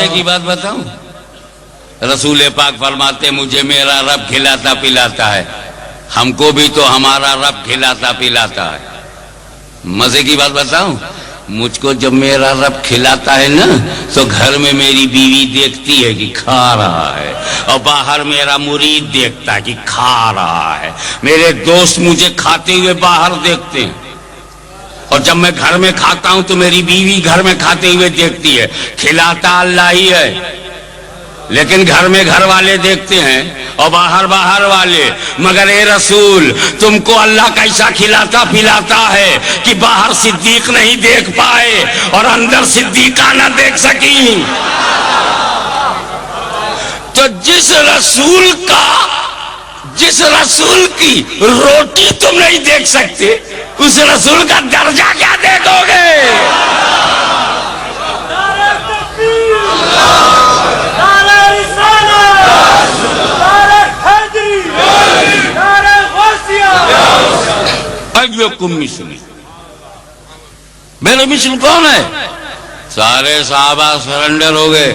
مزے کی بات بتاؤں؟ رسول پاک فرماتے مجھے میرا رب کھلاتا پلاتا ہے، ہم کو بھی تو ہمارا رب کھلاتا پلاتا ہے۔ مزے کی بات بتاؤں، مجھ کو جب میرا رب کھلاتا ہے نا تو گھر میں میری بیوی دیکھتی ہے کہ کھا رہا ہے، اور باہر میرا مرید دیکھتا ہے کہ کھا رہا ہے، میرے دوست مجھے کھاتے ہوئے باہر دیکھتے ہیں، اور جب میں گھر میں کھاتا ہوں تو میری بیوی گھر میں کھاتے ہوئے دیکھتی ہے۔ کھلاتا اللہ ہی ہے، لیکن گھر میں گھر والے دیکھتے ہیں اور باہر باہر والے۔ مگر اے رسول، تم کو اللہ کیسا کھلاتا پلاتا ہے کہ باہر صدیق نہیں دیکھ پائے اور اندر صدیقہ نہ دیکھ سکی؟ تو جس رسول کی روٹی تم نہیں دیکھ سکتے، اس رسول کا درجہ کیا دیکھو گے؟ میرے مثل کون ہے؟ سارے صحابہ سرنڈر ہو گئے،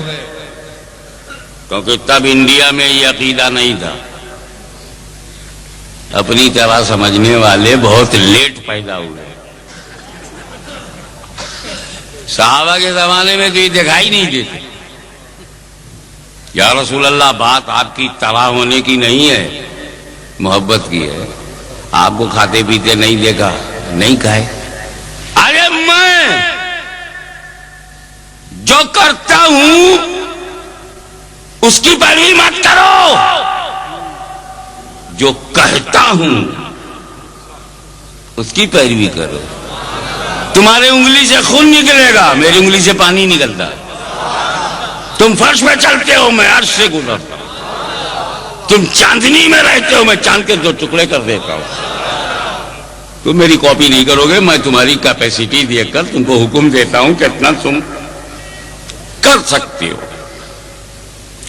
کیونکہ تب انڈیا میں یہ عقیدہ نہیں تھا۔ اپنی طرح سمجھنے والے بہت لیٹ پیدا ہوئے۔ صحابہ کے زمانے میں تو یہ دکھائی نہیں دیتے۔ یا رسول اللہ، بات آپ کی طرح ہونے کی نہیں ہے، محبت کی ہے۔ آپ کو کھاتے پیتے نہیں دیکھا، نہیں کھائے۔ ارے میں جو کرتا ہوں اس کی پیروی مت کرو، جو کہتا ہوں اس کی پیروی کرو۔ تمہارے انگلی سے خون نکلے گا، میری انگلی سے پانی نکلتا۔ تم فرش میں چلتے ہو، میں عرش سے گزرتا ہوں۔ تم چاندنی میں رہتے ہو، میں چاند کے 2 ٹکڑے کر دیتا ہوں۔ تم میری کاپی نہیں کرو گے، میں تمہاری کیپیسٹی دیکھ کر تم کو حکم دیتا ہوں کتنا تم کر سکتے ہو،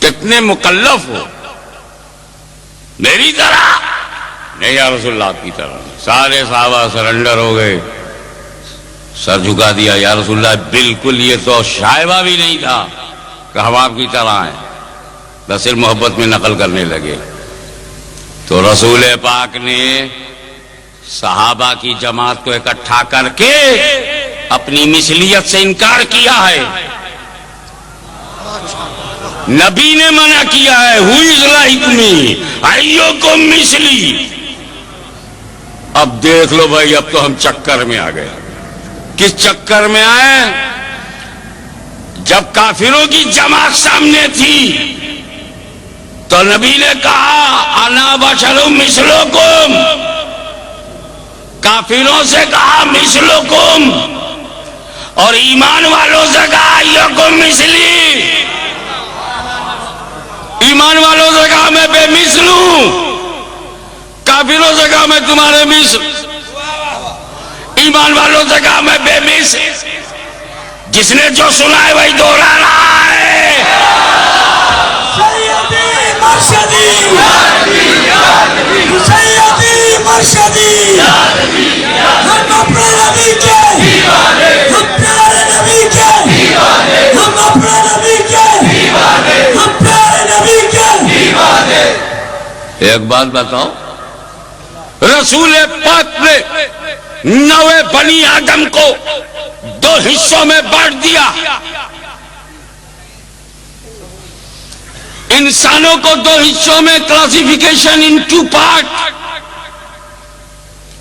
کتنے مکلف ہو۔ میری طرح نہیں یا رسول اللہ، آپ کی طرح۔ سارے صحابہ سرنڈر ہو گئے، سر جھکا دیا۔ یا رسول اللہ، بالکل یہ تو شائبہ بھی نہیں تھا کہ ہم آپ کی طرح ہیں، بس صرف محبت میں نقل کرنے لگے۔ تو رسول پاک نے صحابہ کی جماعت کو اکٹھا کر کے اپنی مثلیت سے انکار کیا ہے۔ نبی نے منع کیا ہے، ہو از لائک می ایکم مثلی۔ اب دیکھ لو بھائی، اب تو ہم چکر میں آ گئے۔ کس چکر میں آئے؟ جب کافروں کی جماعت سامنے تھی تو نبی نے کہا انا بشر مثلکم، کافروں سے کہا مثلکم، اور ایمان والوں سے کہا ایکم مثلی۔ ایمان والوں سے کہا میں بے مثل ہوں، کافروں سے کہا میں تمہارے مثل۔ ایمان والوں سے کہا میں بے مثل۔ جس نے جو سنا ہے وہی دوہرا رہا ہے۔ سیدی مرشدی، سیدی مرشدی، ہم اپنے نبی کے، ہم پیارے نبی کے، ہم اپنے نبی کے، ہم پیارے نبی کے۔ ایک بات بتاؤ، رسول پاک نے 9 بنی آدم کو 2 حصوں میں بانٹ دیا۔ انسانوں کو 2 حصوں میں، کلاسیفیکیشن ان 2 پارٹ۔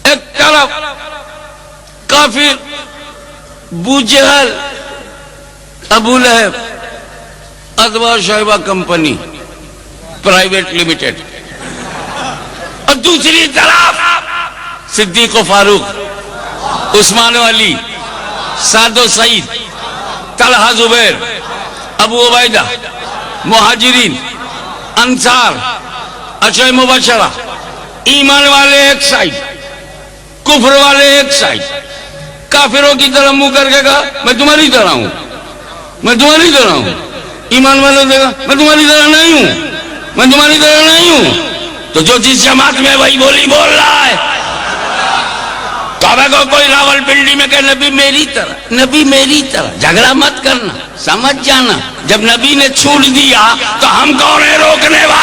ایک طرف کافر ابو جہل، ابو لہب، ادوا شیبہ کمپنی پرائیویٹ لمیٹڈ، اور دوسری طرف صدیق و فاروق، عثمان و علی، سعد و سعید، طلحہ زبیر، ابو عبیدہ، مہاجرین، انصار، عشرہ مبشرہ۔ ایمان والے ایک سائڈ، کفر والے ایک سائڈ۔ کافروں کی طرح منہ کر کے کہا میں تمہاری طرح ہوں، میں تمہاری طرح ہوں۔ ایمان والوں نے کہا میں تمہاری طرح نہیں ہوں، میں تمہاری طرح نہیں ہوں۔ تو جو جس جماعت میں وہی بولی بول رہا ہے۔ کعبہ کو کوئی راول پنڈی میں کہ نبی میری طرح، نبی میری طرح، جھگڑا مت کرنا، سمجھ جانا، جب نبی نے چھوڑ دیا تو ہم کون ہیں روکنے والے؟